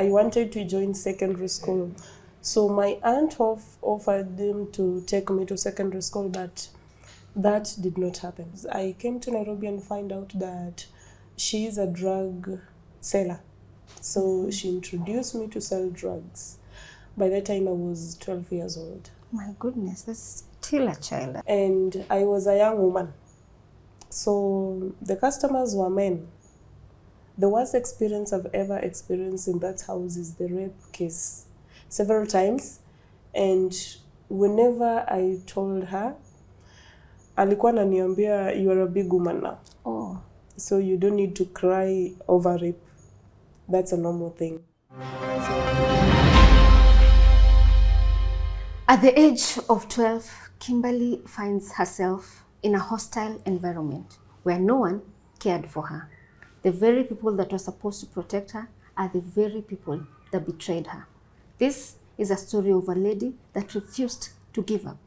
I wanted to join secondary school. So my aunt offered them to take me to secondary school, but that did not happen. I came to Nairobi and find out that she is a drug seller. So she introduced me to sell drugs. By that time, I was 12 years old. My goodness, that's still a child. And I was a young woman. So the customers were men. The worst experience I've ever experienced in that house is the rape case several times. And whenever I told her, alikuwa ananiambia, you are a big woman now. Oh. So you don't need to cry over rape. That's a normal thing. At the age of 12, Kimberly finds herself in a hostile environment where no one cared for her. The very people that were supposed to protect her are the very people that betrayed her. This is a story of a lady that refused to give up.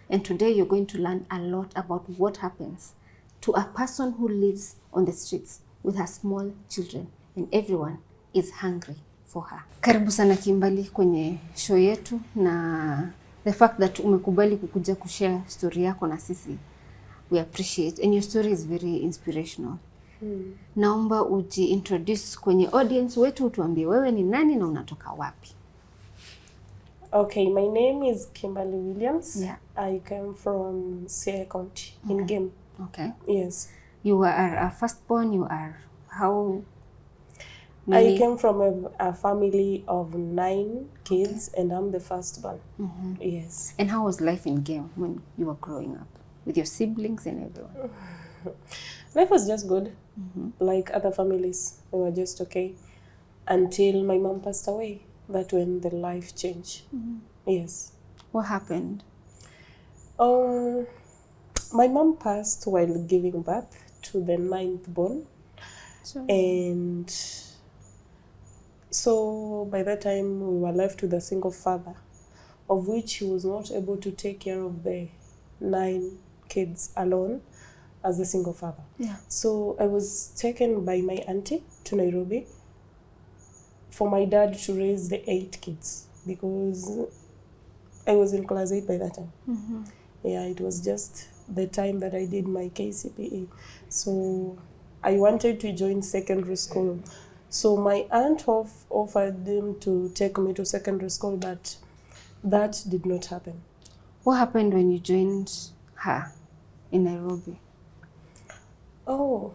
And today you're going to learn a lot about what happens to a person who lives on the streets with her small children and everyone is hungry for her. Karibu sana Kimberly kwenye show yetu, na the fact that umekubali kukuja kushare story yako na sisi, we appreciate, and your story is very inspirational. Naomba uji introduce kwenye audience wetu, utuambie wewe ni nani na unatoka wapi. Okay, my name is Kimberly Williams. Yeah. I came from Siaya County in Game. Okay. Yes. You are a firstborn, you are how many? I came from a family of 9 kids, and I'm the firstborn. Yes. And how was life in Game when you were growing up with your siblings and everyone? Life was just good. Like other families, we were just okay until my mom passed away. That's when the life changed. Yes. What happened? My mom passed while giving birth to the 9th born. And so by that time we were left with a single father, of which he was not able to take care of the 9 kids alone as a single father. Yeah. So I was taken by my auntie to Nairobi for my dad to raise the 8 kids, because I was in class 8 by that time. Yeah, it was just the time that I did my KCPE. So I wanted to join secondary school. So my aunt offered them to take me to secondary school, but that did not happen. What happened when you joined her in Nairobi? Oh,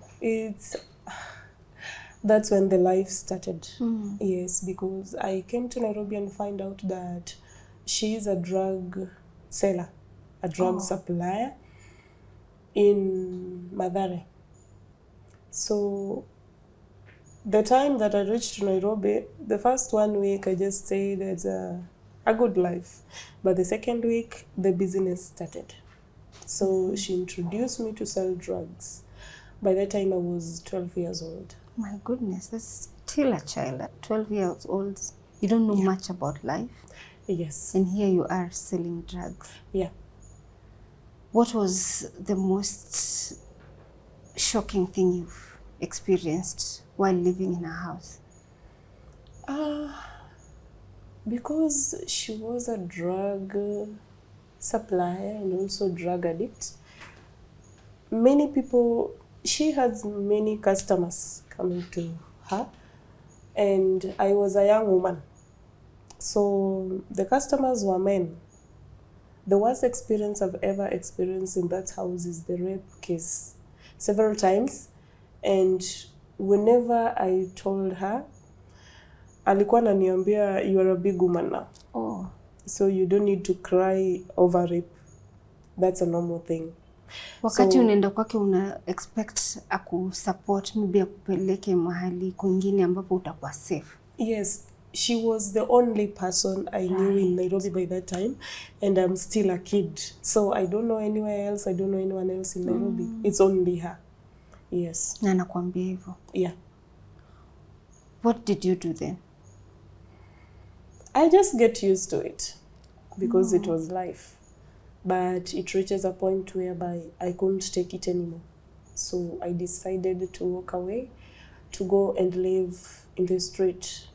that's when the life started. Yes, because I came to Nairobi and find out that she is a drug seller, a drug supplier in Mathare. So the time that I reached Nairobi, the first 1 week I just stayed as a good life. But the second week, the business started. So she introduced me to sell drugs. By that time, I was 12 years old. My goodness, that's still a child at 12 years old. You don't know much about life. Yes. And here you are selling drugs. Yeah. What was the most shocking thing you've experienced while living in a house? Because she was a drug supplier and also drug addict, many people, she has many customers coming to her, and I was a young woman. So the customers were men. The worst experience I've ever experienced in that house is the rape case several times. And whenever I told her, alikuwa ananiambia, you are a big woman now. Oh. So you don't need to cry over rape. That's a normal thing. Wakati unaenda kwake una expect akusupport, maybe akupeleke mahali kwingine ambapo utakuwa safe. Yes, she was the only person I knew in Nairobi by that time, and I'm still a kid. So I don't know anywhere else, I don't know anyone else in Nairobi. It's only her. Yes. Na nakwambia hivyo. Yeah. What did you do then? I just get used to it because it was life. But it reaches a point whereby I couldn't take it anymore. So I decided to walk away, to go and live in the street.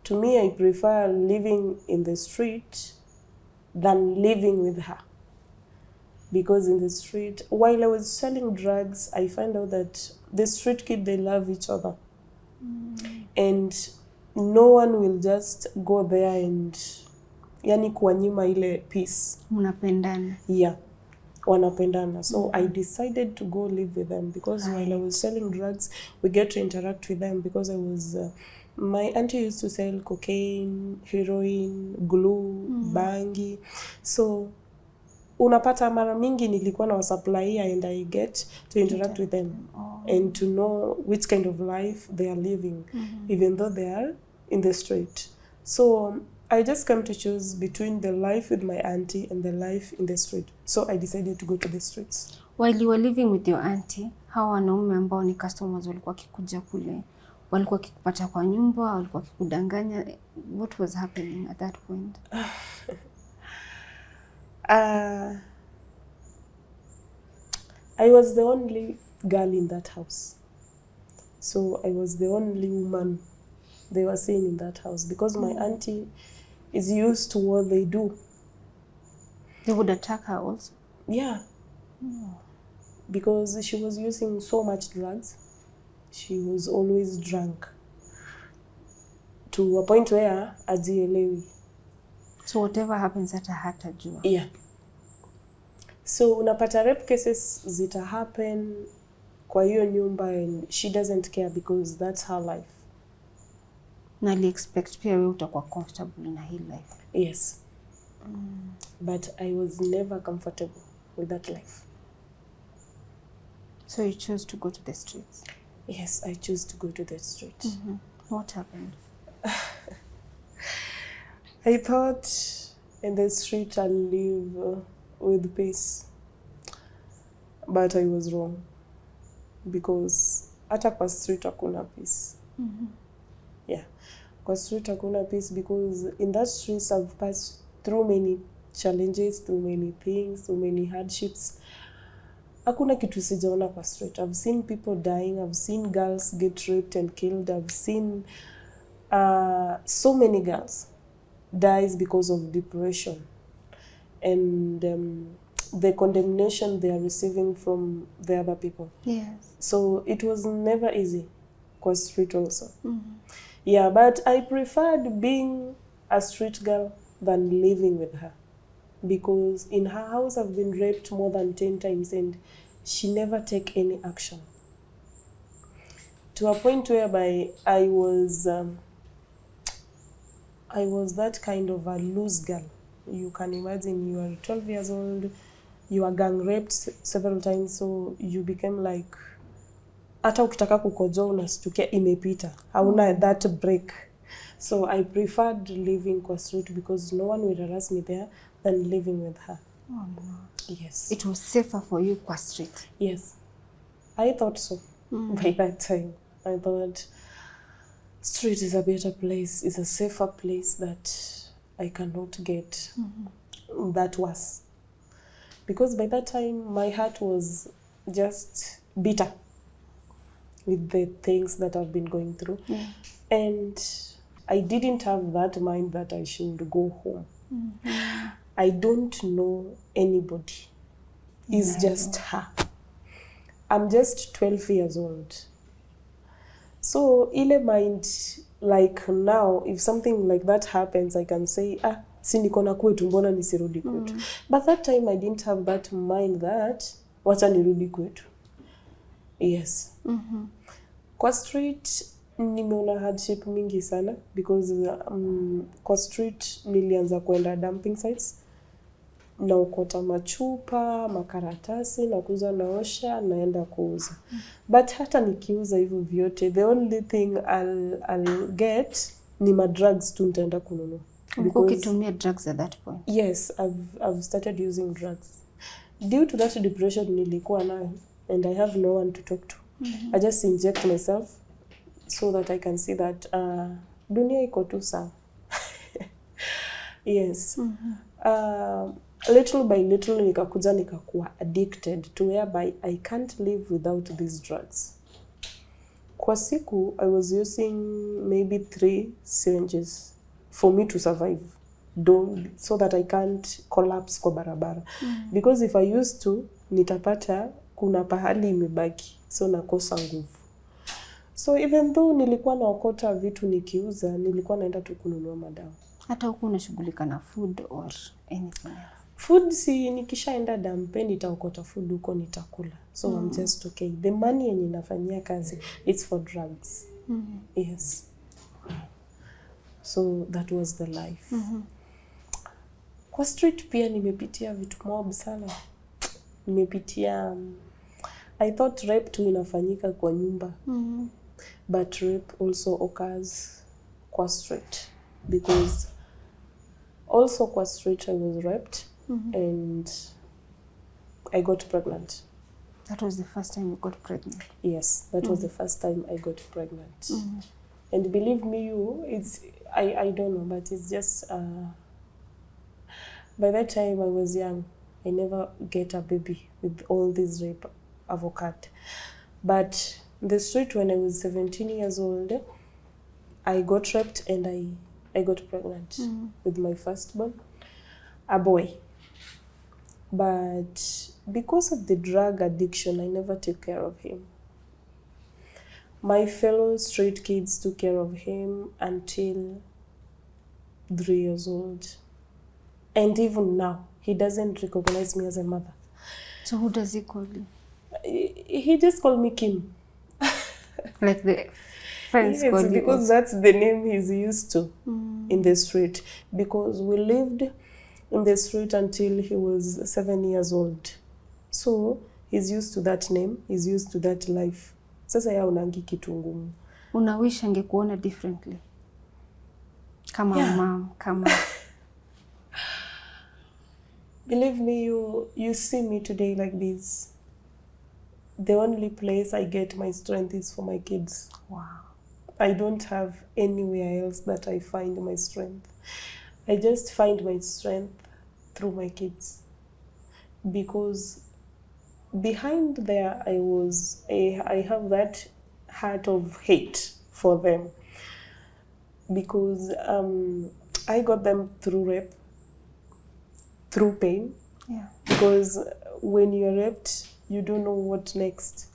to me, I prefer living in the street than living with her. Because in the street, while I was selling drugs, I found out that the street kids, they love each other. And no one will just go there and yani kuwanyima ile peace. Mnapendana. Yeah, wanapendana. So I decided to go live with them because while I was selling drugs, we get to interact with them because I was... my auntie used to sell cocaine, heroin, glue, bangi. So unapata mara mingi nilikuwa na wasupply and I get to interact with them and to know which kind of life they are living, even though they are in the street. So I just came to choose between the life with my auntie and the life in the street. So I decided to go to the streets. While you were living with your auntie, hawa wanaume ambao ni customers walikuwa kikuja kule, walikuwa kikupata kwa nyumba, walikuwa kikudanganya? What was happening at that point? I was the only girl in that house. So I was the only woman they were seeing in that house because my auntie is used to what they do. They would attack her also? Yeah. Because she was using so much drugs. She was always drunk to a point where ajielewi. So whatever happens at hata jua. Yeah. So unapata rape cases zita happen kwa hiyo nyumba and she doesn't care because that's her life. Na li expect pia wewe utakuwa comfortable na hii life. Yes. But I was never comfortable with that life. So you chose to go to the streets? Yes, I chose to go to the street. What happened? I thought in the street I'll live with peace. But I was wrong. Because hata kwa street hakuna peace. Yeah. Kwa street hakuna peace because in that streets I've passed through many challenges, through many things, through many hardships. Hakuna kitu sijaona kwa street. I've seen people dying, I've seen girls get raped and killed, I've seen so many girls dies because of depression and the condemnation they are receiving from the other people. Yes. So it was never easy kwa street also. Yeah, but I preferred being a street girl than living with her. Because in her house I've been raped more than 10 times and she never take any action. To a point whereby I was that kind of a loose girl. You can imagine you are 12 years old, you are gang raped several times, so you became like, hata ukitaka kukojoa unastukia imepita. Hauna that break. So I preferred living kwa street because no one would harass me there than living with her. Oh no. Yes. It was safer for you kwa street? Yes. I thought so. By that time. I thought street is a better place, is a safer place that I cannot get that worse. Because by that time my heart was just bitter with the things that I've been going through. And I didn't have that mind that I should go home. I don't know anybody. It's just her. I'm just 12 years old. So ile mind, like now, if something like that happens, I can say, si niko na kwetu, mbona nisirudi kwetu. But that time I didn't have that mind that wacha nirudi kwetu. Yes. Kwa street nimeona hardship mingi sana because kwa street nilianza kwenda dumping sites na ukota machupa, makaratasi, na kuuza, naosha, naenda kuuza. But hata nikiuza hivyo vyote, the only thing I'll get ni drugs tu nitaenda kununua. Ulikuwa ukitumia drugs at that point? Yes, I've started using drugs. Due to that depression nilikuwa nayo and I have no one to talk to. I just inject myself so that I can see that dunia iko tu sawa. Yes. Little by little nikakuja nikakuwa addicted to whereby I can't live without these drugs. Kwa siku, I was using maybe 3 syringes for me to survive, so that I can't collapse kwa barabara. Because if I used to, nitapata kuna pahali imebaki, so nakosa nguvu. So even though nilikuwa naokota vitu nikiuza, nilikuwa naenda tu kununua madawa. Hata huko unashughulika na food or anything else? Food, si nikishaenda dampe nitaokota food huko nitakula. So I'm just okay. The money yenye nafanyia kazi, it's for drugs. Yes. So that was the life. Kwa street pia nimepitia vitu mob sana. Nimepitia I thought rape tu inafanyika kwa nyumba. But rape also occurs kwa street, because also kwa street I was raped and I got pregnant. That was the first time you got pregnant? Yes, that was the first time I got pregnant. And believe me, I don't know, but it's just by that time I was young. I never get a baby with all this rape avocado. But the street, when I was 17 years old, I got raped and I got pregnant with my firstborn, a boy. But because of the drug addiction, I never took care of him. My fellow street kids took care of him until 3 years old. And even now, he doesn't recognize me as a mother. So who does he call you? He just called me Kim. Like the friends call you? Because that's the name he's used to in the street. Because we lived in the street until he was 7 years old. So he's used to that name, he's used to that life. Sasa ya unangi kitu ngumu. Unawish angekuona differently? Kama mom, kama... Believe me, you see me today like this. The only place I get my strength is for my kids. Wow. I don't have anywhere else that I find my strength. I just find my strength through my kids. Because behind there, I have that heart of hate for them. Because I got them through rape, through pain. Yeah. Because when you're raped, you don't know what next.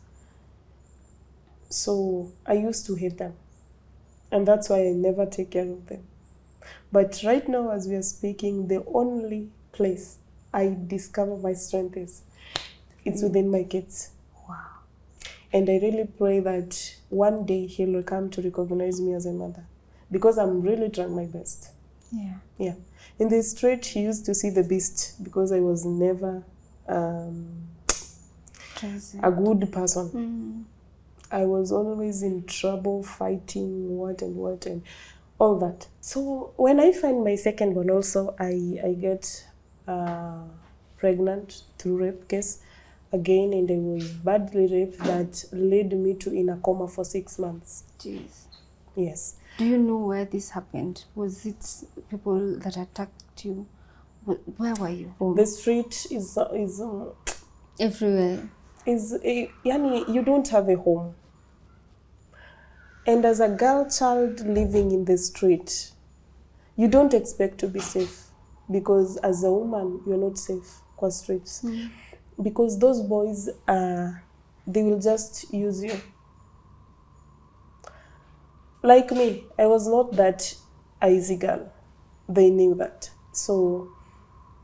So I used to hate them. And that's why I never take care of them. But right now, as we are speaking, the only place I discover my strength it's within my kids. Wow. And I really pray that one day he will come to recognize me as a mother. Because I'm really trying my best. Yeah. Yeah. In the street, he used to see the beast because I was never a good person. I was always in trouble, fighting, what and all that. So when I find my second one also, I get pregnant through rape case again, and I was badly raped that led me to in a coma for 6 months. Jeez. Yes. Do you know where this happened? Was it people that attacked you? Where were you? The street is everywhere. Yani, you don't have a home. And as a girl child living in the street, you don't expect to be safe. Because as a woman, you're not safe kwa streets. Because those boys, they will just use you. Like me, I was not that easy girl. They knew that. So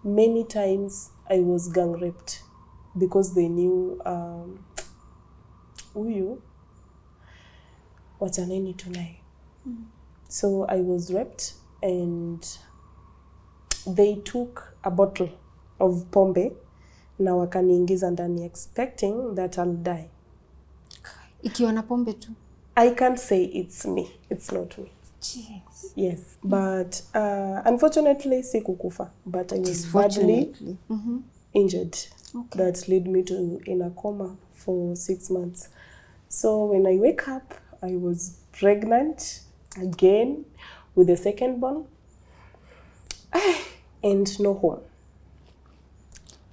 many times I was gang raped because they knew huyu wachaneni tunaye. So I was raped and they took a bottle of pombe na wakaniingiza ndani expecting that I'll die. Ikiwa na pombe tu? I can't say it's me. It's not me. Jeez. Yes. But unfortunately, sikukufa. But I was badly injured. Okay. That led me to in a coma for 6 months. So when I wake up, I was pregnant again with the second born. And no home.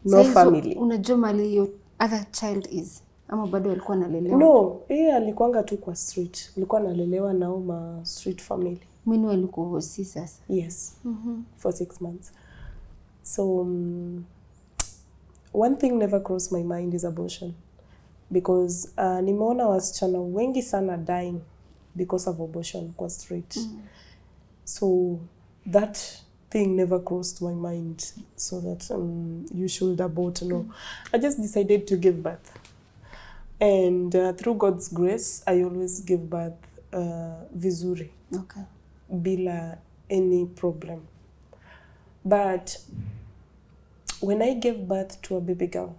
No family. Unajua mali your other child is? Ama bado alikuwa analelewa? No, yeye alikuanga tu kwa street. Alikuwa analelewa nao ma street family. Mwini walikuwa hosi sasa? Yes. For 6 months. So one thing never crossed my mind is abortion. Because nimeona wasichana wengi sana dying because of abortion kwa street. So that thing never crossed my mind, so that you should abort. No, I just decided to give birth. And through God's grace, I always give birth vizuri. Okay. Bila any problem. But when I gave birth to a baby girl,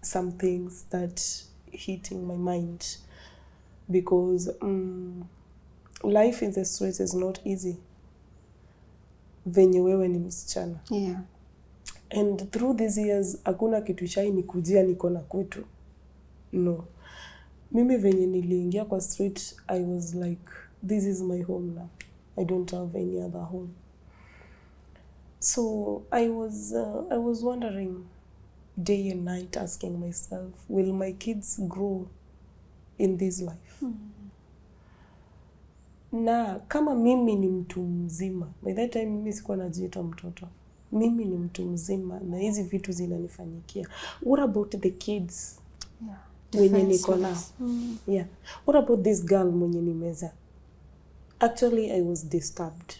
some things start hitting my mind. Because life in the streets is not easy. Venye wewe ni msichana. Yeah. And through these years, hakuna kitu chai nikujia niko na kwetu. No. Mimi venye niliingia kwa street, I was like, this is my home now. I don't have any other home. So I was wondering day and night, asking myself, will my kids grow in this life? Na kama mimi ni mtu mzima, by that time mimi sikuwa najiita mtoto. Mimi ni mtu mzima na hizi vitu zinanifanyikia. What about the kids? Yeah. Mwenye niko nao. Yeah. What about this girl mwenye nimeza? Actually, I was disturbed.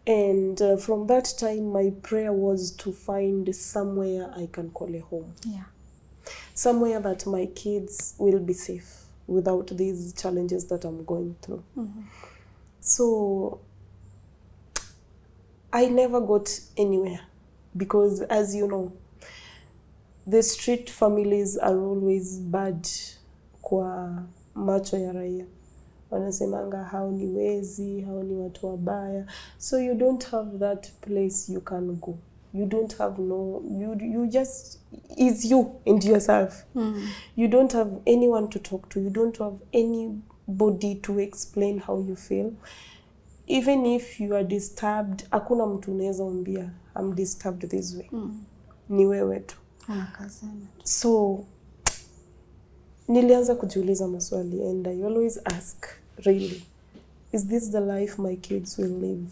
And from that time, my prayer was to find somewhere I can call a home. Yeah. Somewhere that my kids will be safe without these challenges that I'm going through. So I never got anywhere because, as you know, the street families are always bad kwa macho ya raia. Wanasemanga hao ni wezi, hao ni watu wabaya. So you don't have that place you can go. You don't have you just, it's you and yourself. You don't have anyone to talk to. You don't have anybody to explain how you feel. Even if you are disturbed, hakuna mtu unaweza ambia, I'm disturbed this way. Ni wewe tu. So nilianza kujiuliza maswali, and I always ask, really, is this the life my kids will live?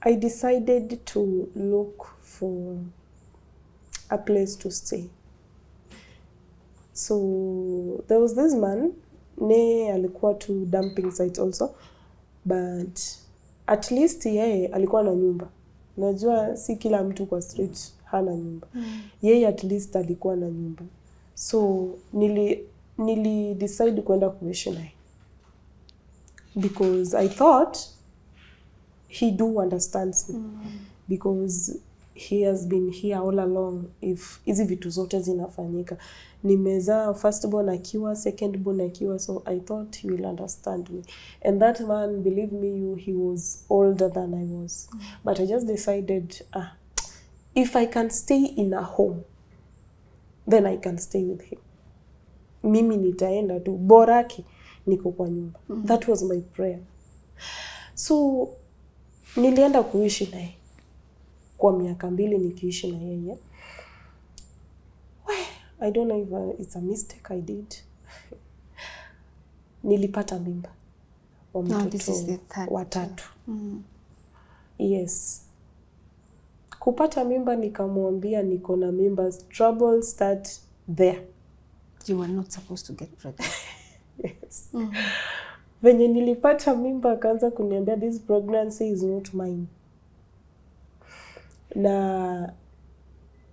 I decided to look for a place to stay. So there was this man, ne alikuwa to dumping site also, but at least yeye alikuwa na nyumba. Najua si kila mtu kwa street hana nyumba. Yeye at least alikuwa na nyumba. So nili decide kwenda kuishi naye. Because I thought he do understands me. Because he has been here all along. If hizi vitu zote zinafanyika, nimezaa first born akiwa, second born akiwa, so I thought he will understand me. And that man, believe me, he was older than I was. But I just decided, if I can stay in a home, then I can stay with him. Mimi nitaenda tu, boraki niko kwa nyumba. That was my prayer. So nilienda kuishi naye. Kwa miaka 2 nikiishi na yeye. I don't know if it's a mistake I did. Nilipata mimba. Now this is the third. Watatu. Yes. Kupata mimba nikamwambia niko na mimba. Trouble start there. You were not supposed to get pregnant. Yes. Venye nilipata mimba akaanza kuniambia this pregnancy is not mine. Na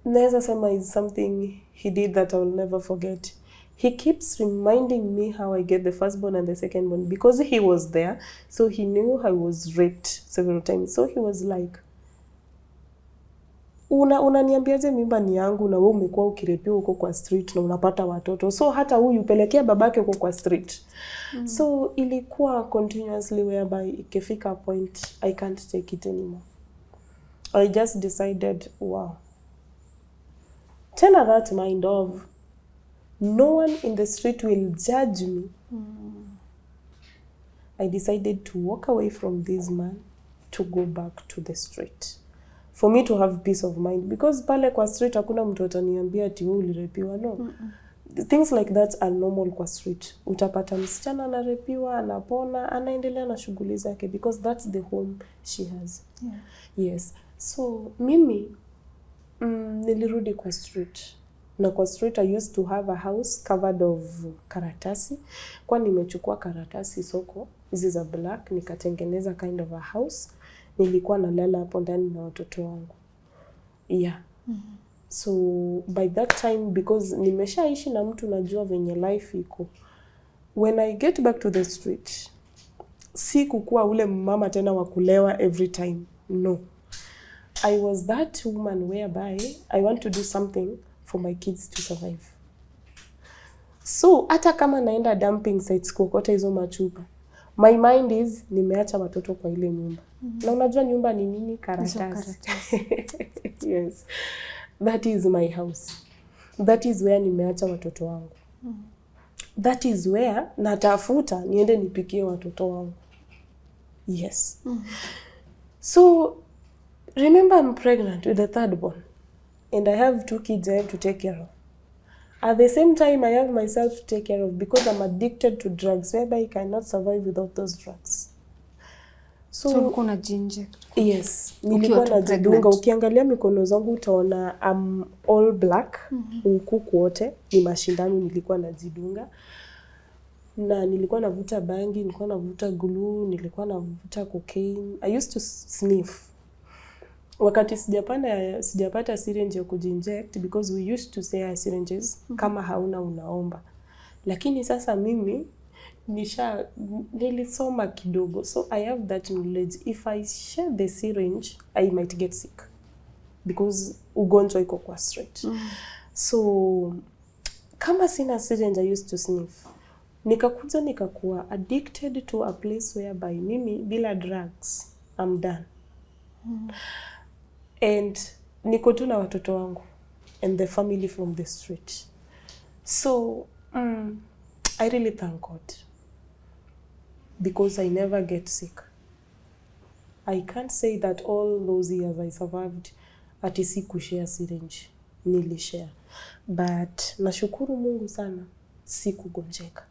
naweza sema is something he did that I will never forget. He keeps reminding me how I get the firstborn and the secondborn because he was there, so he knew I was raped several times. So he was like, unaniambiaje mimba ni yangu na wewe umekuwa ukirepiwa huko kwa street na unapata watoto, so hata huyu pelekea babake huko kwa street. So ilikuwa continuously whereby ikifika point I can't take it anymore. I just decided, wow. Tena that mind of, no one in the street will judge me. I decided to walk away from this man to go back to the street. for me to have peace of mind, because pale kwa street hakuna mtu ataniambia ati wewe ulirepiwa, no. Things like that are normal kwa street. Utapata msichana anarepiwa, anapona, anaendelea na shughuli zake, because that's the home she has. Yes. So mimi nilirudi kwa street. Na kwa street I used to have a house covered of karatasi. Kwa nimechukua karatasi soko, hizi za black, nikatengeneza kind of a house. Nilikuwa nalala hapo ndani na watoto wangu. Yeah. So by that time, because nimeshaishi na mtu najua venye life iko, when I get back to the street, si kukuwa ule mama tena wa kulewa every time. No. I was that woman whereby I want to do something for my kids to survive. So hata kama naenda dumping sites kokota hizo machupa, my mind is nimeacha watoto kwa ile nyumba. Na unajua nyumba ni nini? Karatasi. Yes. That is my house. That is where nimeacha watoto wangu. That is where natafuta niende nipikie watoto wangu. Yes. So remember, I'm pregnant with the third born, and I have 2 kids I have to take care of. At the same time, I have myself to take care of, because I'm addicted to drugs, whereby I cannot survive without those drugs. So kuna jinject. Yes, nilikuwa najidunga. Ukiangalia mikono zangu utaona I'm all black. Huku kwote ni mashindano nilikuwa najidunga. Na nilikuwa navuta bangi, nilikuwa navuta glue, nilikuwa navuta cocaine. I used to sniff. Wakati sijapata syringe ya kujinject, because we used to say syringes kama hauna unaomba. Lakini sasa mimi nilisoma kidogo, so I have that knowledge. If I share the syringe, I might get sick, because ugonjwa iko kwa straight. So kama sina syringe, I used to sniff. Nikakuja nikakuwa addicted to a place whereby mimi bila drugs I'm done. And niko tu na watoto wangu and the family from the street. So I really thank God, because I never get sick. I can't say that all those years I survived ati sikushare syringe. Nilishare. But nashukuru Mungu sana sikugonjeka.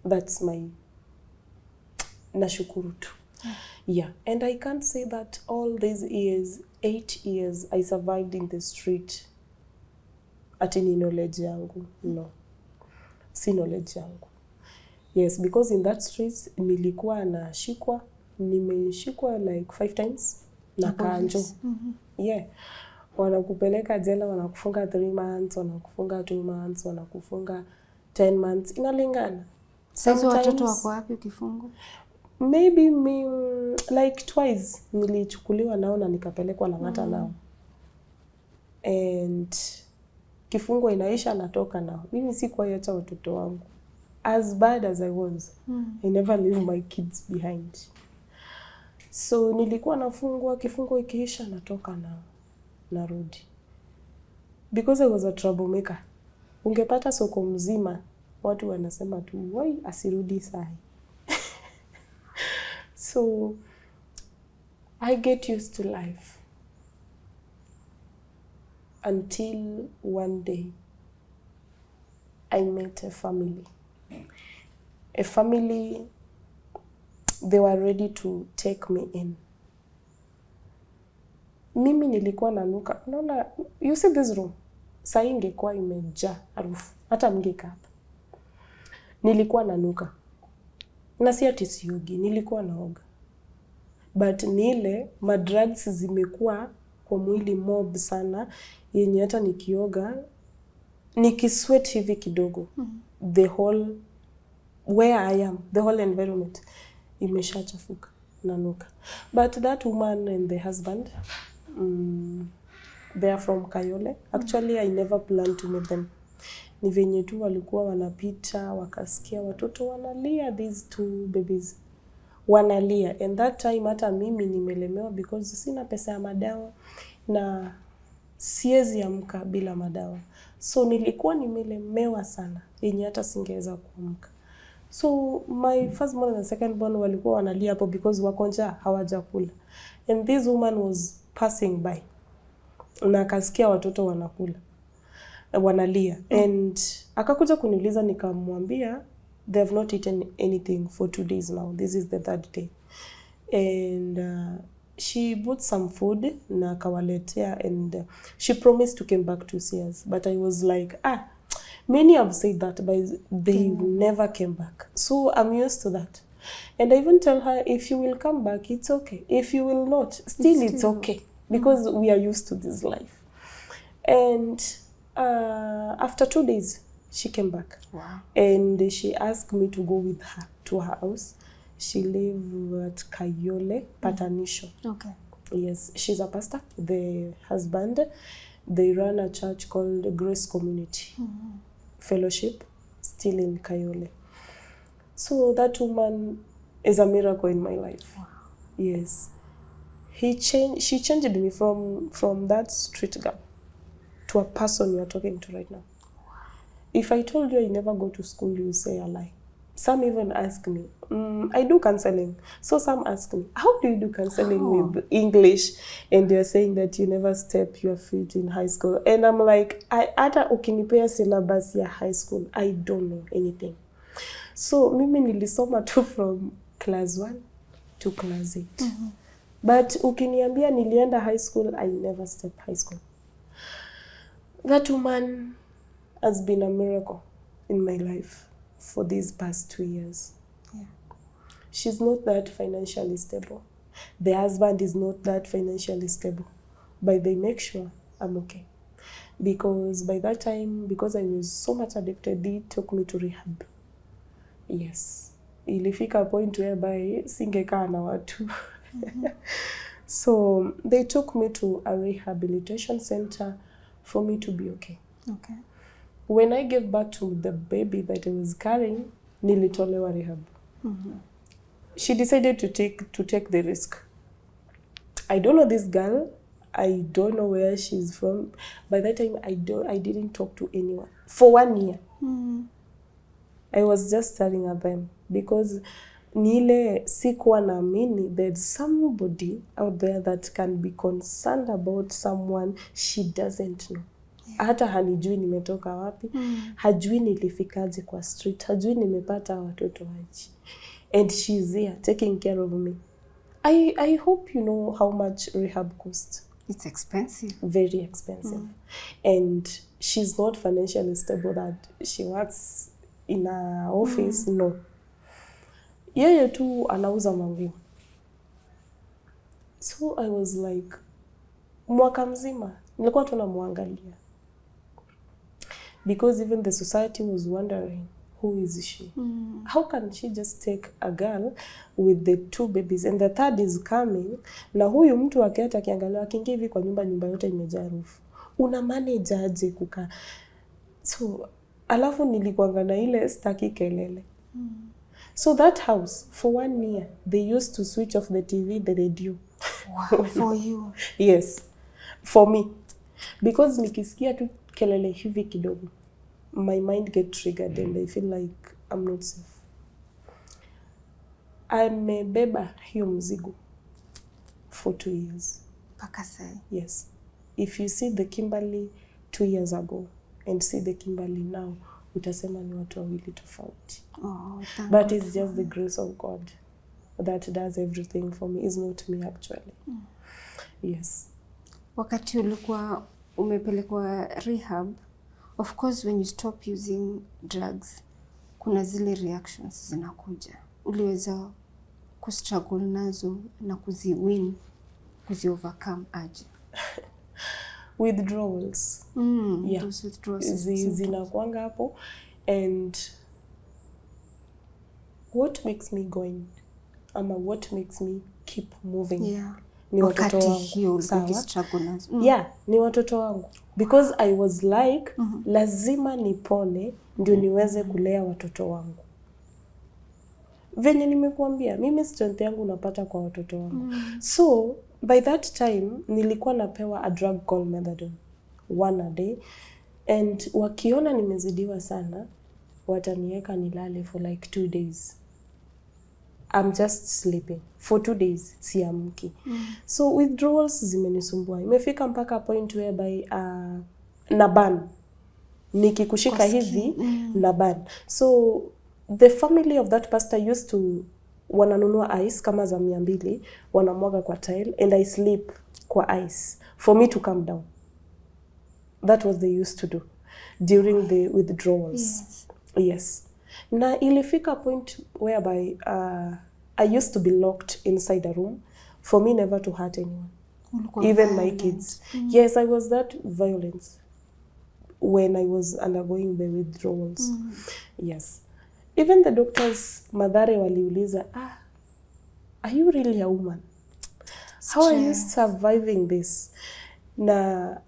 That's my nashukuru tu. Yeah, and I can't say that all these years, 8 years, I survived in the street ati ni knowledge yangu. No. Si knowledge yangu. Yes, because in that street nilikuwa nashikwa, nimeshikwa like 5 times na kanjo. Yeah. Wanakupeleka jela, wanakufunga 3 months, wanakufunga 2 months, wanakufunga 10 months. Inalingana. Sasa watoto wako wapi ukifungo? Maybe like twice nilichukuliwa nao na nikapelekwa Lang'ata nao. And kifungo inaisha natoka nao. Mimi sikuacha watoto wangu. As bad as I was, I never leave my kids behind. So nilikuwa nafungwa, kifungo ikiisha natoka nao, narudi. Because I was a troublemaker. Ungepata soko mzima, watu wanasema tu, why asirudi sahi? So I get used to life until one day I met a family. A family, they were ready to take me in. Mimi nilikuwa nanuka. Unaona, you see this room? Saa ingekuwa imejaa harufu. Hata mngeka hapa. Nilikuwa nanuka. Na si ati siogi, nilikuwa naoga. But ni ile madrugs zimekuwa kwa mwili mob sana, yenye hata nikioga, nikisweat hivi kidogo. The whole where I am, the whole environment imeshachafuka, nanuka. But that woman and the husband, they are from Kayole. Actually, I never planned to meet them. Ni venye tu walikuwa wanapita, wakasikia watoto wanalia, these 2 babies wanalia. And that time hata mimi nimelemewa, because sina pesa ya madawa na siwezi amka bila madawa. So nilikuwa nimelemewa sana, yenye hata singeweza kuamka. So my first born and second born walikuwa wanalia hapo, because wako njaa, hawajakula. And this woman was passing by. na akasikia watoto wanakula, wanalia. And akakuja kuniuliza, nikamwambia they have not eaten anything for 2 days now. This is the 3rd day. And she bought some food na akawaletea, and she promised to come back to see us. But I was like, many have said that, but they never came back. So I'm used to that. And I even tell her, if you will come back, it's okay. If you will not, still it's okay. Because we are used to this life. And after 2 days, she came back. Wow. And she asked me to go with her to her house. She lives at Kayole, Patanisho. Okay. Yes, she's a pastor. The husband, they run a church called Grace Community Fellowship, still in Kayole. So that woman is a miracle in my life. Wow. Yes. She changed me from that street girl to a person you are talking to right now. If I told you I never go to school, you say a lie. Some even ask me, I do counseling. So some ask me, how do you do counseling with English? And they're saying that you never step your feet in high school. And I'm like, hata ukinipea syllabus ya high school, I don't know anything. So mimi nilisoma tu from class 1 to class 8. But ukiniambia nilienda high school, I never stepped high school. That woman has been a miracle in my life for these past 2 years. Yeah. She's not that financially stable. The husband is not that financially stable. But they make sure I'm okay. Because by that time, because I was so much addicted, they took me to rehab. Yes. Ilifika a point whereby singekaa na watu. So they took me to a rehabilitation center for me to be okay. Okay. When I gave birth to the baby that I was carrying, nilitolewa rehab. She decided to take the risk. I don't know this girl. I don't know where she's from. By that time, I didn't talk to anyone for 1 year. I was just staring at them because nile sikuwa naamini there's somebody out there that can be concerned about someone she doesn't know. Hata hanijui nimetoka wapi, hajui nilifikaje kwa street, hajui nimepata watoto waji. And she's here taking care of me. I hope you know how much rehab costs. It's expensive. Very expensive. And she's not financially stable that she works in an office, no. Yeye tu anauza manguo. So I was like, mwaka mzima nilikuwa tu namwangalia. Because even the society was wondering, who is she? How can she just take a girl with the 2 babies and the 3rd is coming? Na huyu mtu akiata akiangalia akiingia hivi kwa nyumba yote imejaa rufu. Una manage aje kukaa? So alafu nilikuanga na ile staki kelele. So that house, for 1 year, they used to switch off the TV, the radio. Wow, for you? Yes, for me. Because nikisikia tu kelele hivi kidogo, my mind get triggered and I feel like I'm not safe. Amebeba hiyo mzigo for 2 years. Paka sai. Yes. If you see the Kimberly 2 years ago and see the Kimberly now, utasema ni watu wawili tofauti. But it's just the grace of God that does everything for me. It's not me actually. Yes. Wakati ulikuwa umepelekwa rehab, of course when you stop using drugs, kuna zile reactions zinakuja. Uliweza kustruggle nazo na kuzi overcome aje? Withdrawals. Yeah. Those withdrawals zinakuanga hapo. And what makes me going, what makes me keep moving? Yeah. Ni watoto wangu. Yeah, ni watoto wangu. Because I was like, lazima nipone ndio niweze kulea watoto wangu. Venye nimekuambia, mimi strength yangu napata kwa watoto wangu. So, by that time, nilikuwa napewa a drug called methadone, 1 a day. And wakiona nimezidiwa sana, wataniweka nilale for like 2 days. I'm just sleeping for 2 days, siamki. So withdrawals zimenisumbua. Imefika mpaka point whereby naban. Nikikushika hivi naban. So the family of that pastor used to wananunua ice kama za 200, wanamwaga kwa tile, and I sleep kwa ice for me to calm down. That was they used to do during the withdrawals. Yes. Na ilifika point whereby I used to be locked inside a room for me never to hurt anyone, even my kids. Yes, I was that violent when I was undergoing the withdrawals. Yes. Even the doctors, Madhare waliuliza, are you really a woman? How are you surviving this? Na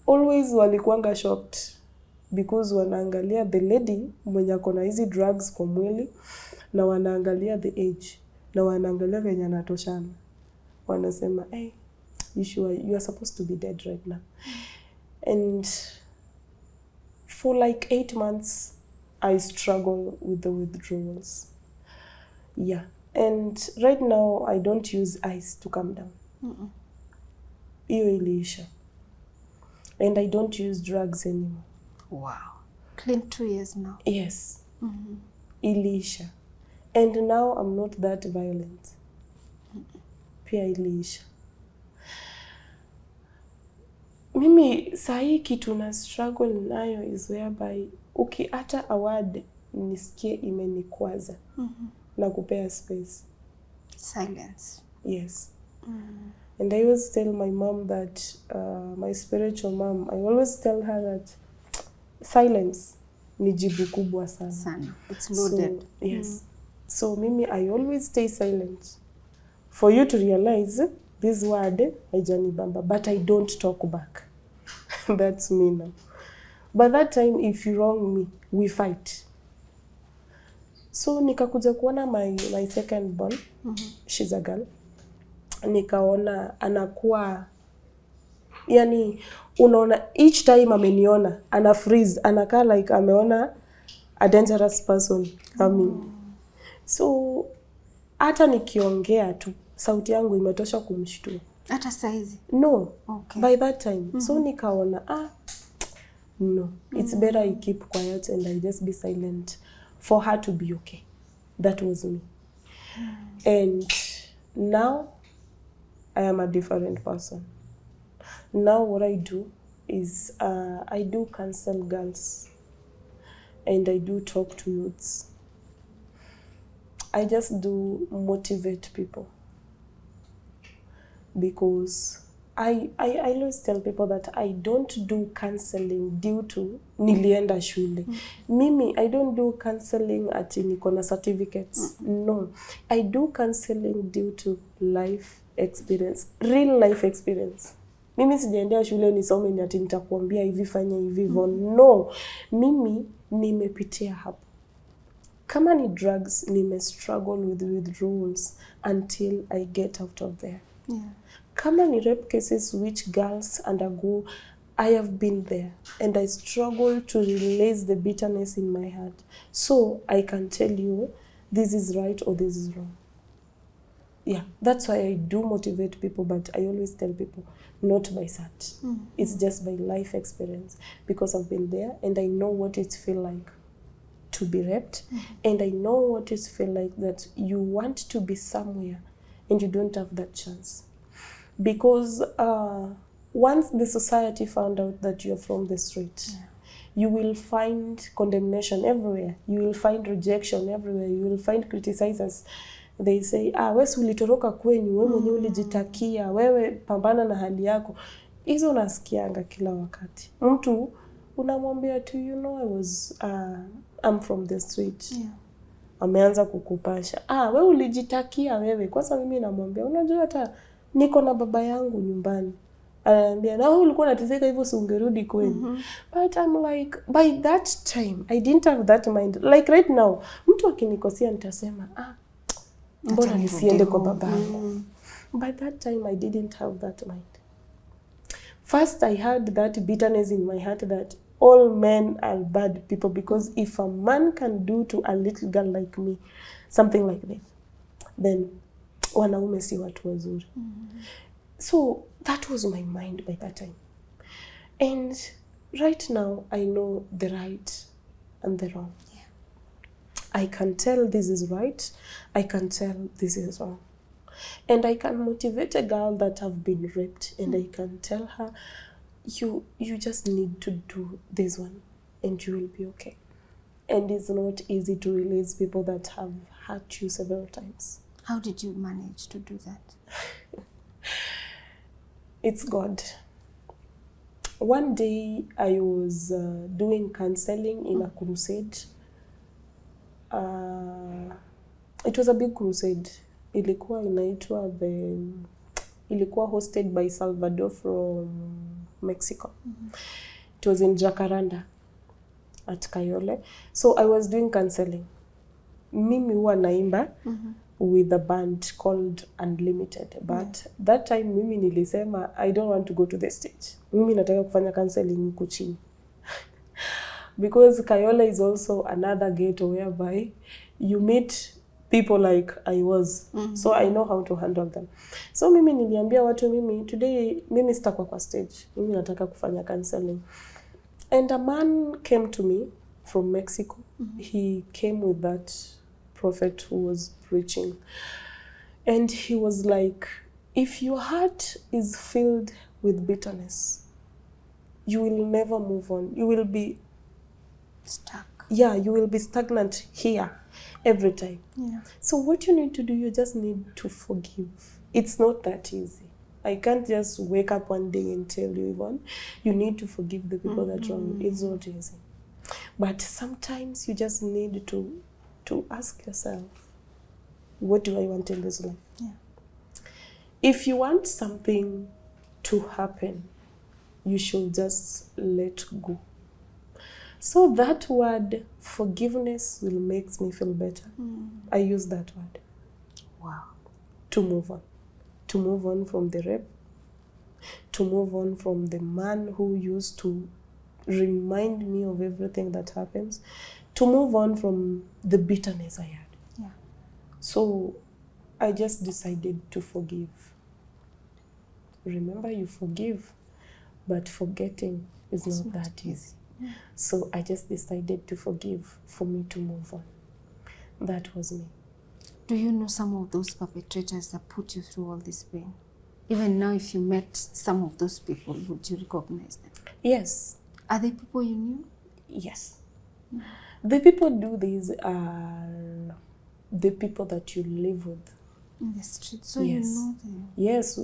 always walikuanga shocked because wanaangalia the lady mwenye akona hizi drugs kwa mwili, na wanaangalia the age, na wanaangalia venye anatoshana. Wanasema, hey, you are supposed to be dead right now. And for like 8 months, I struggle with the withdrawals. Yeah. And right now, I don't use ice to calm down. Iyo iliisha. And I don't use drugs anymore. Wow. Clean 2 years now. Yes. Iliisha. And now I'm not that violent. Pia iliisha. Mimi sahi kitu na struggle nayo is whereby ukiata award nisikie imenikwaza. Na kupea space. Silence. Yes. And I always tell my mom that, my spiritual mom, I always tell her that silence ni jibu kubwa sana. Sana. It's loaded. So, yes. So mimi, I always stay silent. For you to realize this word, haijanibamba, but I don't talk back. That's me now. But that time, if you wrong me, we fight. So nikakuja kuona my second born, she's a girl. Nikaona anakuwa, yani unaona each time ameniona ana freeze, anakaa like ameona a dangerous person coming. So hata nikiongea tu sauti yangu imetosha kumshtua. Hata saizi? No. Okay. By that time. So nikaona no, it's better I keep quiet and I just be silent for her to be okay. That was me. And now I am a different person. Now what I do is I do counsel girls and I do talk to youths. I just do motivate people because I always tell people that I don't do counseling due to nilienda shule. Mimi, I don't do counseling ati niko na certificates. No. I do counseling due to life experience, real life experience. Mimi sijaendea shule nisome ni ati nitakuambia hivi fanya hivi Yvonne. No. Mimi nimepitia hapo. Kama ni drugs, struggle with withdrawals until I get out of there. Yeah. Kama ni rape cases which girls undergo, I have been there and I struggle to release the bitterness in my heart. So I can tell you this is right or this is wrong. Yeah, that's why I do motivate people, but I always tell people not by that. It's just by life experience because I've been there and I know what it feels like to be raped, and I know what it feels like that you want to be somewhere and you don't have that chance. Because once the society found out that you're from the street, you will find condemnation everywhere. You will find rejection everywhere. You will find criticizers. They say, wewe ulitoroka kwenyu, wewe mwenyewe ulijitakia, wewe pambana na hali yako. Hizo nasikianga kila wakati. Mtu unamwambia tu, I'm from the street. Yeah. Ameanza kukupasha. Wewe ulijitakia wewe. Kwanza mimi namwambia, unajua hata niko na baba yangu nyumbani. Ananiambia, na wewe ulikuwa unateseka hivyo si ungerudi kwenu. But I'm like, by that time, I didn't have that mind. Like right now, mtu akinikosea nitasema, mbona nisiende kwa baba yangu. By that time, I didn't have that mind. First, I had that bitterness in my heart that all men are bad people, because if a man can do to a little girl like me something like that, then wanaume si watu wazuri. So that was my mind by that time. And right now I know the right and the wrong. Yeah. I can tell this is right, I can tell this is wrong. And I can motivate a girl that have been raped, and I can tell her, you just need to do this one and you will be okay. And it's not easy to release people that have hurt you several times. How did you manage to do that? It's God. One day I was doing counseling in a crusade. It was a big crusade. Ilikuwa hosted by Salvador from Mexico. It was in Jacaranda at Kayole. So I was doing counseling. Mimi huwa naimba with a band called Unlimited. But that time mimi nilisema I don't want to go to the stage. Mimi nataka kufanya counseling huku chini. Because Kayole is also another ghetto whereby you meet people like I was. So I know how to handle them. So mimi niliambia watu, mimi today mimi sitakuwa kwa stage. Mimi nataka kufanya counseling. And a man came to me from Mexico. He came with that prophet who was preaching. And he was like, if your heart is filled with bitterness, you will never move on. You will be Stuck. Yeah, you will be stagnant here every time. Yeah. So what you need to do, you just need to forgive. It's not that easy. I can't just wake up one day and tell you, Yvonne, you need to forgive the people that wrong you. It's not easy. But sometimes you just need to ask yourself, what do I want in this life? Yeah. If you want something to happen, you should just let go. So that word, forgiveness, will make me feel better. I use that word. Wow. To move on. To move on from the rape. To move on from the man who used to remind me of everything that happens. To move on from the bitterness I had. Yeah. So I just decided to forgive. Remember, you forgive, but forgetting is not that easy. Yeah. So I just decided to forgive for me to move on. That was me. Do you know some of those perpetrators that put you through all this pain? Even now, if you met some of those people, would you recognize them? Yes. Are they people you knew? Yes. The people do this are the people that you live with. In the street, so Yes. you know them. Yes,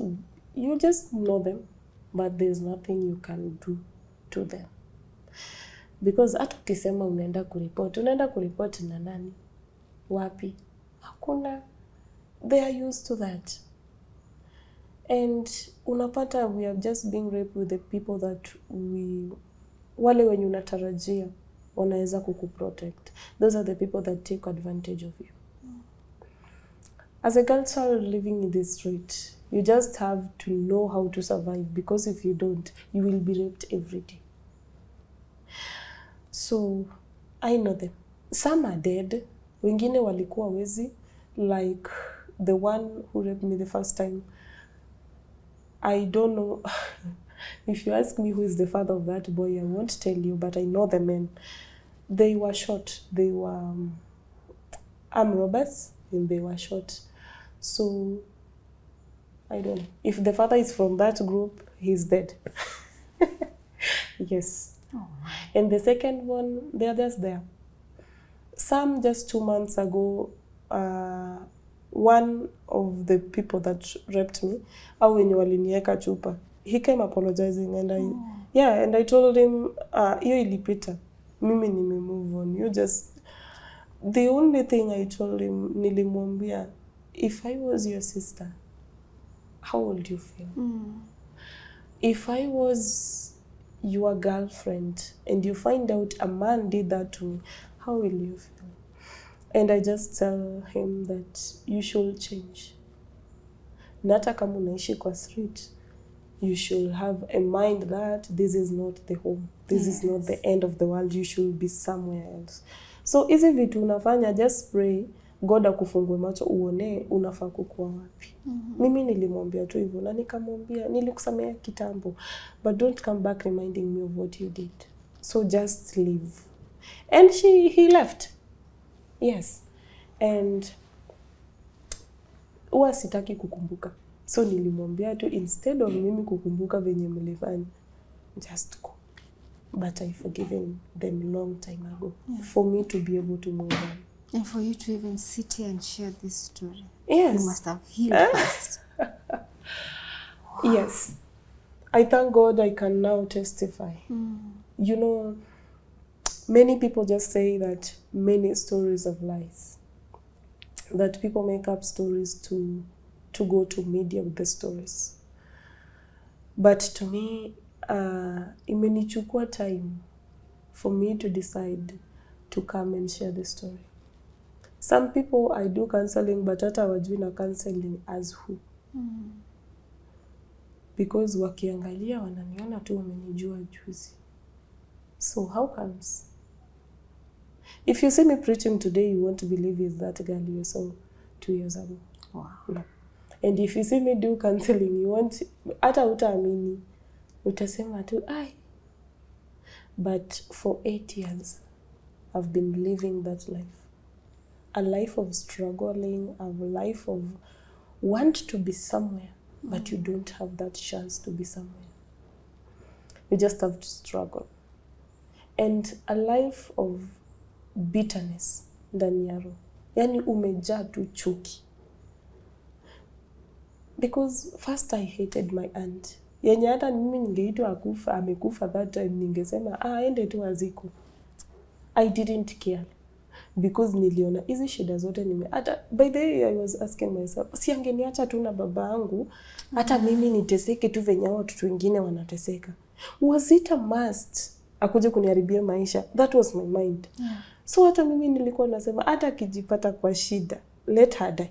you just know them, but there's nothing you can do to them. Because hata ukisema unaenda kuripoti na nani? Wapi? Hakuna. They are used to that. And unapata we are just being raped with the people that wale wenye unatarajia wanaweza kukuprotect. Those are the people that take advantage of you. As a girl child living in this street, you just have to know how to survive, because if you don't, you will be raped every day. So I know them. Some are dead. Wengine walikuwa wezi, like the one who raped me the first time. I don't know. If you ask me who is the father of that boy, I won't tell you, but I know the men. They were shot. They were armed robbers, and they were shot. So I don't know. If the father is from that group, he's dead. Yes. Oh. And the second one, they are just there. Some just 2 months ago, one of the people that raped me, au wenye walinieka chupa, he came apologizing, and and I told him, hiyo ilipita, mimi nime move on. You just, the only thing I told him, nilimwambia, if I was your sister, how would you feel? If I was your girlfriend and you find out a man did that to me, how will you feel? And I just tell him that you should change. Na hata kama unaishi kwa street, you should have a mind that this is not the home. This is not the end of the world. You should be somewhere else. So hizi vitu unafanya, just pray God akufungue macho uone unafaa kukua wapi. Mimi nilimwambia tu hivyo na nikamwambia nilikusamea kitambo, but don't come back reminding me of what you did. So just leave. And he left. Yes. And huwa sitaki kukumbuka. So nilimwambia tu instead of mimi kukumbuka venye mlifanya, just go. But I forgiven them long time ago. For me to be able to move on. And for you to even sit here and share this story. Yes. You must have healed first. Yes. I thank God I can now testify. You know, many people just say that many stories of lies. That people make up stories to go to media with the stories. But to me, imenichukua time for me to decide to come and share the story. Some people I do counseling, but hata wajui na counseling as who. Because wakiangalia wananiona tu wamenijua juzi. So how comes? If you see me preaching today, you won't believe it's that girl you saw 2 years ago. Wow. No. And if you see me do counseling, you won't, hata utaamini. Utasema tu, ai. But for 8 years, I've been living that life. A life of struggling, a life of want to be somewhere, but you don't have that chance to be somewhere. You just have to struggle. And a life of bitterness ndani ya roho. Yani umejaa tu chuki. Because first I hated my aunt. Yenye hata mimi ningeitwa akufa, amekufa that time, ningesema ende tu aziko. I didn't care. Because niliona hizi shida zote hata by the way I was asking myself, si angeniacha tu na baba yangu hata mimi niteseke tu venye watu wengine wanateseka. Was it a must akuje kuniharibia maisha? That was my mind. So hata mimi nilikuwa nasema hata akijipata kwa shida, let her die.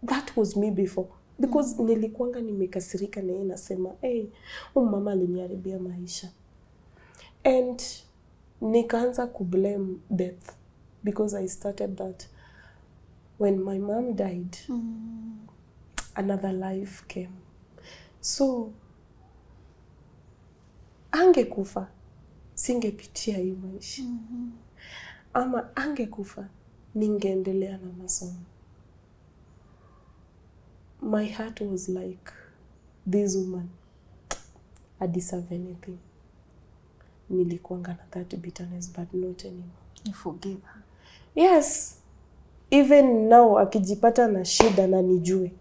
That was me before. Because nilikuanga nimekasirika na yeye nasema, mama aliniharibia maisha. And nikaanza kublame death. Because I started that when my mom died, another life came. So, angekufa, singepitia hii maisha. Ama angekufa, ningeendelea na masomo. My heart was like, this woman, I deserve anything. Nilikuanga na that bitterness, but not anymore. You forgive her? Yes. Even now, akijipata na shida na nijue.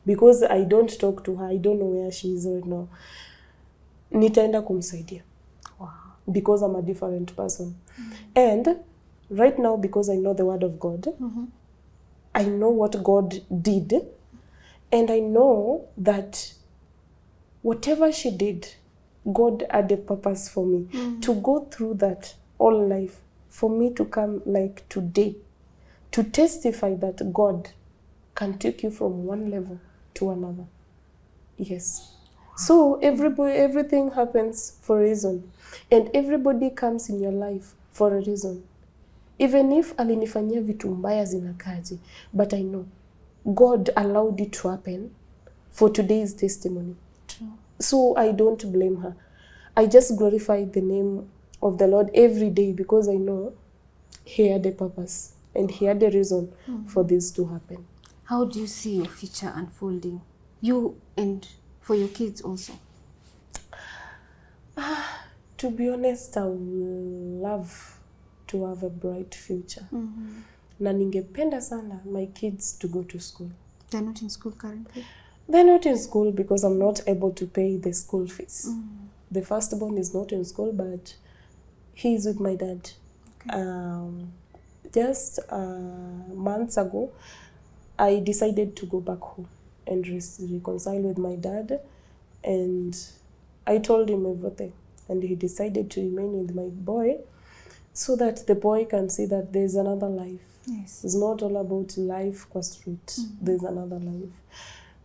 Because I don't talk to her, I don't know where she is right now. Nitaenda kumsaidia. Wow. Because I'm a different person. And right now, because I know the word of God, I know what God did, and I know that whatever she did, God had a purpose for me. To go through that all life, for me to come like today, to testify that God can take you from one level to another. Yes. So everything happens for a reason. And everybody comes in your life for a reason. Even if alinifanyia vitu mbaya zinakaje, but I know God allowed it to happen for today's testimony. True. So I don't blame her. I just glorify the name of the Lord every day because I know He had a purpose and He had a reason for this to happen. How do you see your future unfolding? You and for your kids also? To be honest, I would love to have a bright future. Na ningependa sana my kids to go to school. They're not in school currently? They're not in school because I'm not able to pay the school fees. The firstborn is not in school, but he is with my dad. Okay. Just months ago, I decided to go back home and reconcile with my dad. And I told him everything. And he decided to remain with my boy so that the boy can see that there's another life. Yes. It's not all about life kwa street. There's another life.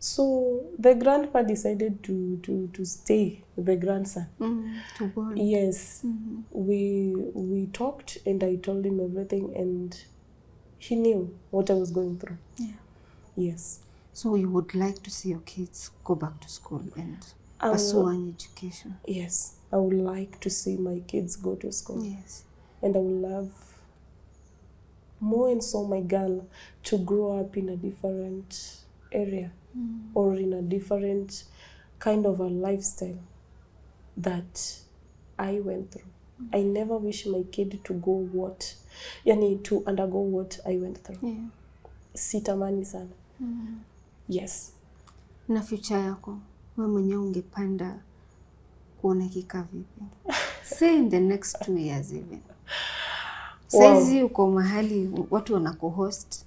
So the grandpa decided to stay with the grandson. To bond. Yes. We talked and I told him everything and he knew what I was going through. Yeah. Yes. So you would like to see your kids go back to school and pursue an education? Yes. I would like to see my kids go to school. Yes. And I would love more and so my girl to grow up in a different area or in a different kind of a lifestyle that I went through. I never wish my kid to go to undergo what I went through. Yeah. Sitamani sana. Yes. Na future yako, wewe mwenyewe ungepanda kuona kika vipi? Say in the next 2 years even. Saizi uko mahali watu wanakuhost.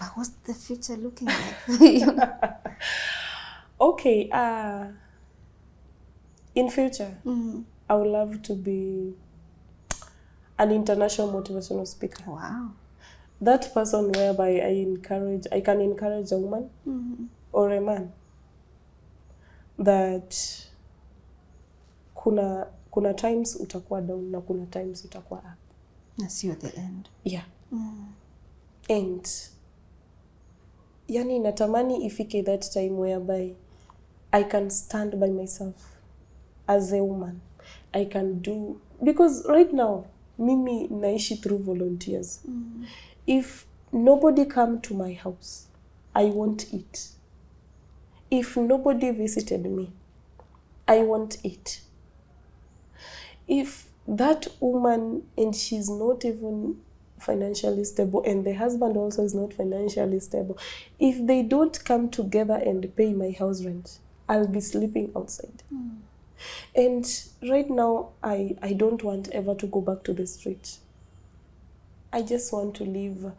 But what's the future looking like for you? Okay, in future, I would love to be an international motivational speaker. Wow. That person whereby I can encourage a woman or a man that kuna times utakuwa down na kuna times utakuwa up. Na sio the end. Yeah. And yani natamani ifike that time whereby I can stand by myself as a woman. I can do, because right now mimi naishi through volunteers. If nobody come to my house, I won't eat. If nobody visited me, I won't eat. If that woman and she's not even financially stable and the husband also is not financially stable, if they don't come together and pay my house rent, I'll be sleeping outside. And right now, I don't want ever to go back to the street. I just want to live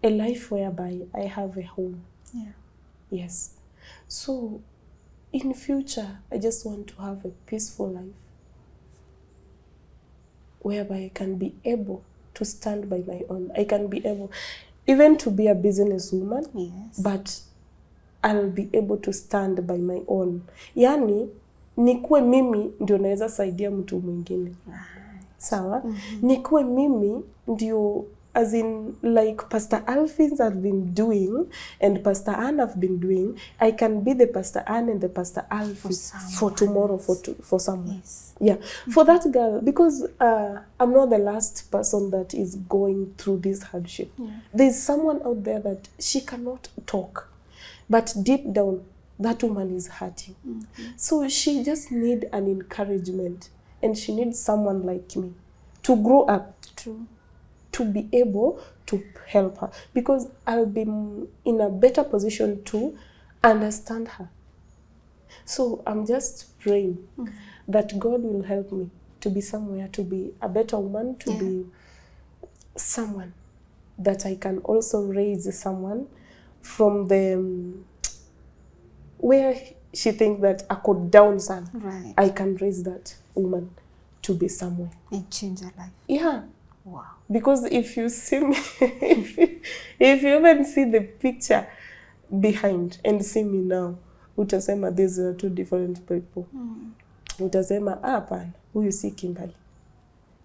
a life whereby I have a home. Yeah. Yes. So, in future, I just want to have a peaceful life whereby I can be able to stand by my own. I can be able even to be a businesswoman, Yes. but I'll be able to stand by my own. Yani, nikuwe mimi ndio naweza saidia mtu mwingine. Sawa? Nikuwe mimi ndio, as in like Pastor Alphins have been doing and Pastor Anne have been doing, I can be the Pastor Anne and the Pastor Alphins for tomorrow, for someone. Yes. Yeah, for that girl, because I'm not the last person that is going through this hardship. Yeah. There's someone out there that she cannot talk, but deep down, that woman is hurting. So she just need an encouragement, and she needs someone like me to grow up. True. To be able to help her, because I'll be in a better position to understand her. So I'm just praying that God will help me to be somewhere, to be a better woman, to be someone that I can also raise someone from the where she thinks that I could down son. Right. I can raise that woman to be somewhere. And change her life. Yeah. Wow. Because if you see me, if you even see the picture behind and see me now, utasema these are two different people. Utasema hapana, huyu si Kimberly.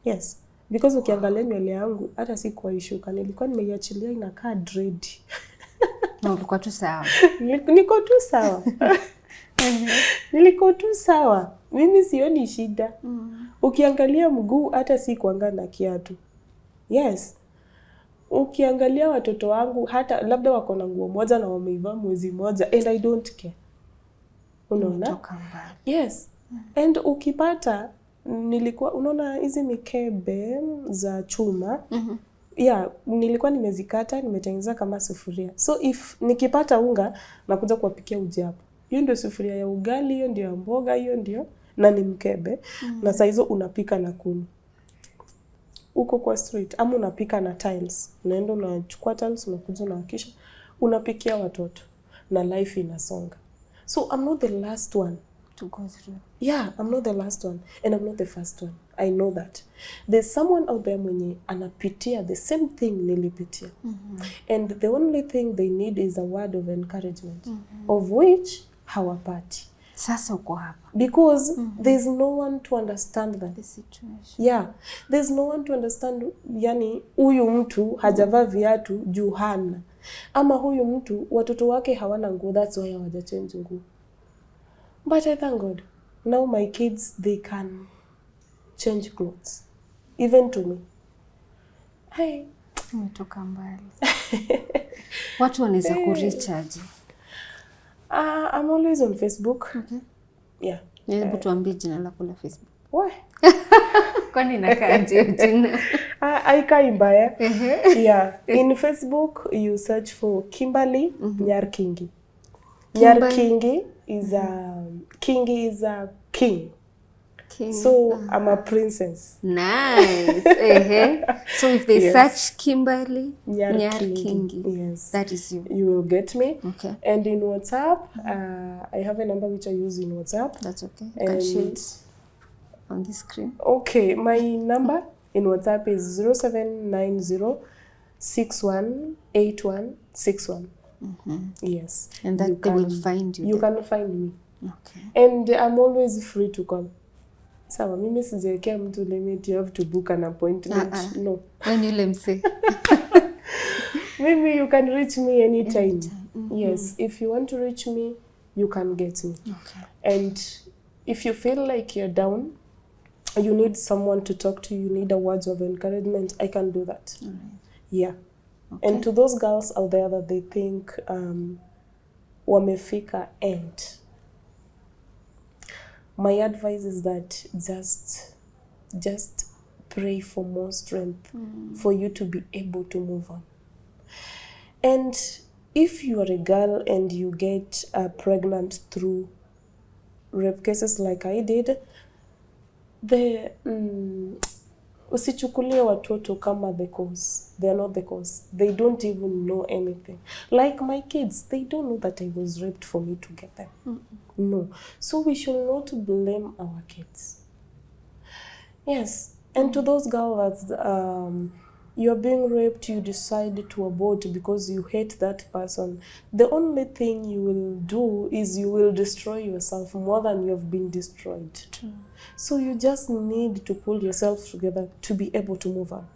Yes. Because ukiangalia nywele yangu hata si kwa ishuka, nilikuwa nimeiachilia inakaa dread. Na ulikuwa tu sawa. Niko tu sawa. Niko tu sawa. Mimi sioni shida. Ukiangalia mguu hata si kuanga na kiatu. Yes. Ukiangalia watoto wangu hata labda wako na nguo moja na wameivaa mwezi moja and I don't care. Unaona? Yes. And ukipata nilikuwa unaona hizi mikebe za chuma. Yeah, nilikuwa nimezikata, nimetengeneza kama sufuria. So if nikipata unga nakuja kuwapikia uji hapo. Hiyo ndio sufuria ya ugali, hiyo ndio ya mboga, hiyo ndio na ni mkebe. Na saa hizo unapika na kuni. Uko kwa street ama unapika na tiles. Unaenda unachukua tiles unakuja unawakisha, unapikia watoto na life inasonga. So I'm not the last one to go through. Yeah, I'm not the last one and I'm not the first one. I know that there's someone out there mwenye anapitia the same thing nilipitia. And the only thing they need is a word of encouragement, of which hawapati. Sasa uko hapa. Because there's no one to understand that. The situation. Yeah, there's no one to understand, yani huyu mtu hajavaa viatu juu hana. Ama huyu mtu watoto wake hawana nguo, that's why hawajachange nguo. But I thank God, now my kids, they can change clothes, even to me. Hey, umetoka mbali. Watu wanaweza kureach aje? I'm always on Facebook. Okay. Yeah. Hebu tuambie jina lako la Facebook. Why? Kwani nakaaje jina? Aikai mbaya. Yeah. In Facebook, you search for Kimberly Nyarkingi. Nyarkingi is a king. So I'm a princess. Nice. So if they search Kimberly Nyarkingi, yes, that is you. You will get me. Okay. And in WhatsApp, I have a number which I use in WhatsApp. That's okay. You can share it on the screen. Okay, my number in WhatsApp is 0790618161. Yes. And that they will find you. You can find me. Okay. And I'm always free to come. Sawa, mimi sijaekea mtu limit, you have to book an appointment. No. When you let me say. Maybe you can reach me anytime. Yes, if you want to reach me, you can get me. Okay. And if you feel like you're down, you need someone to talk to, you need a words of encouragement, I can do that. All right. Yeah. Okay. And to those girls out there that they think wamefika end, my advice is that just pray for more strength for you to be able to move on. And if you are a girl and you get pregnant through rape cases like I did, usichukulie watoto kama the cause. They are not the cause. They don't even know anything. Like my kids, they don't know that I was raped for me to get them. No. So we should not blame our kids. Yes. And to those girls that you're being raped, you decide to abort because you hate that person, the only thing you will do is you will destroy yourself more than you have been destroyed. True. So you just need to pull yourself together to be able to move on.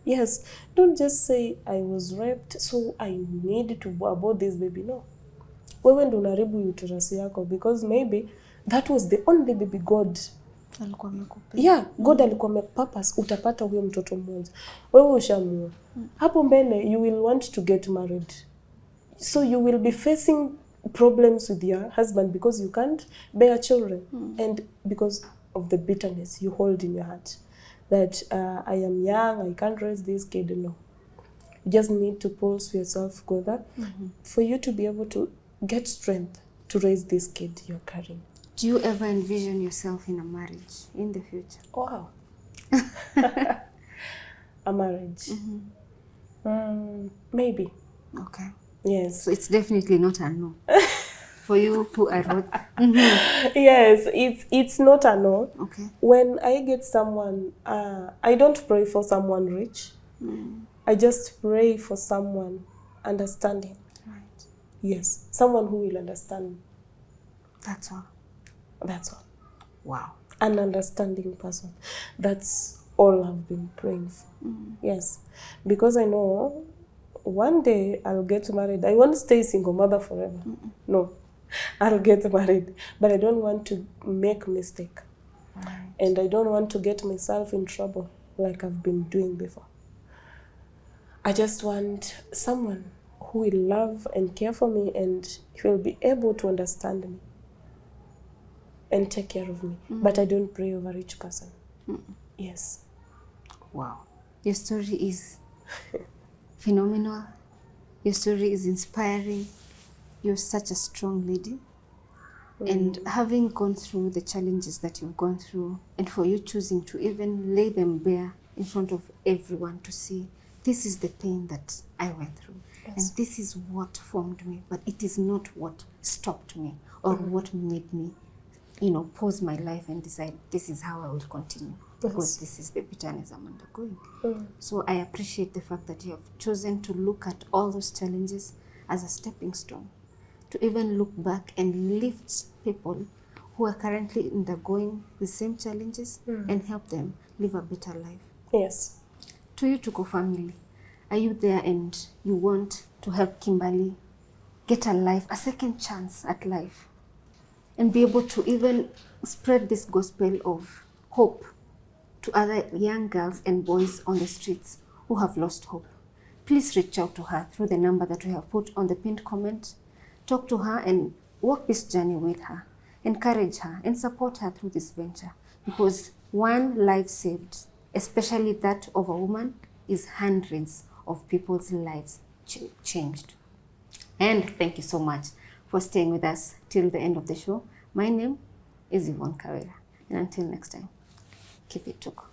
Yes. Don't just say, I was raped, so I need to abort this baby. No. Wewe ndo unaharibu uterus yako, because maybe that was the only baby God alikuwa amekupa. Yeah, God alikuwa amepurpose utapata huyo mtoto mmoja. Wewe ushamua. Hapo mbele you will want to get married. So you will be facing problems with your husband because you can't bear children and because of the bitterness you hold in your heart that I am young, I can't raise this kid. No. You just need to pulse yourself together for you to be able to get strength to raise this kid you're carrying. Do you ever envision yourself in a marriage in the future? Wow. A marriage. Maybe. Okay. Yes. So it's definitely not a no. For you who are not. Yes, it's not a no. Okay. When I get someone, I don't pray for someone rich. I just pray for someone understanding. Right. Yes, someone who will understand. That's all. That's all. Wow. An understanding person. That's all I've been praying for. Yes. Because I know one day I'll get married. I won't stay single mother forever. No. I'll get married. But I don't want to make mistake. Right. And I don't want to get myself in trouble like I've been doing before. I just want someone who will love and care for me and will be able to understand me and take care of me. But I don't pray over each person. Yes. Wow. Your story is phenomenal. Your story is inspiring. You're such a strong lady. And having gone through the challenges that you've gone through, and for you choosing to even lay them bare in front of everyone to see, this is the pain that I went through. Yes. And this is what formed me, but it is not what stopped me or what made me, pause my life and decide this is how I will continue. because this is the bitterness I'm undergoing. So I appreciate the fact that you have chosen to look at all those challenges as a stepping stone, to even look back and lift people who are currently undergoing the same challenges and help them live a better life. Yes. To you, Tuko family, are you there and you want to help Kimberly get a life, a second chance at life, and be able to even spread this gospel of hope to other young girls and boys on the streets who have lost hope? Please reach out to her through the number that we have put on the pinned comment. Talk to her and walk this journey with her. Encourage her and support her through this venture, because one life saved, especially that of a woman, is hundreds of people's lives changed. And thank you so much for staying with us till the end of the show. My name is Yvonne Kawira, and until next time, keep it Tuko.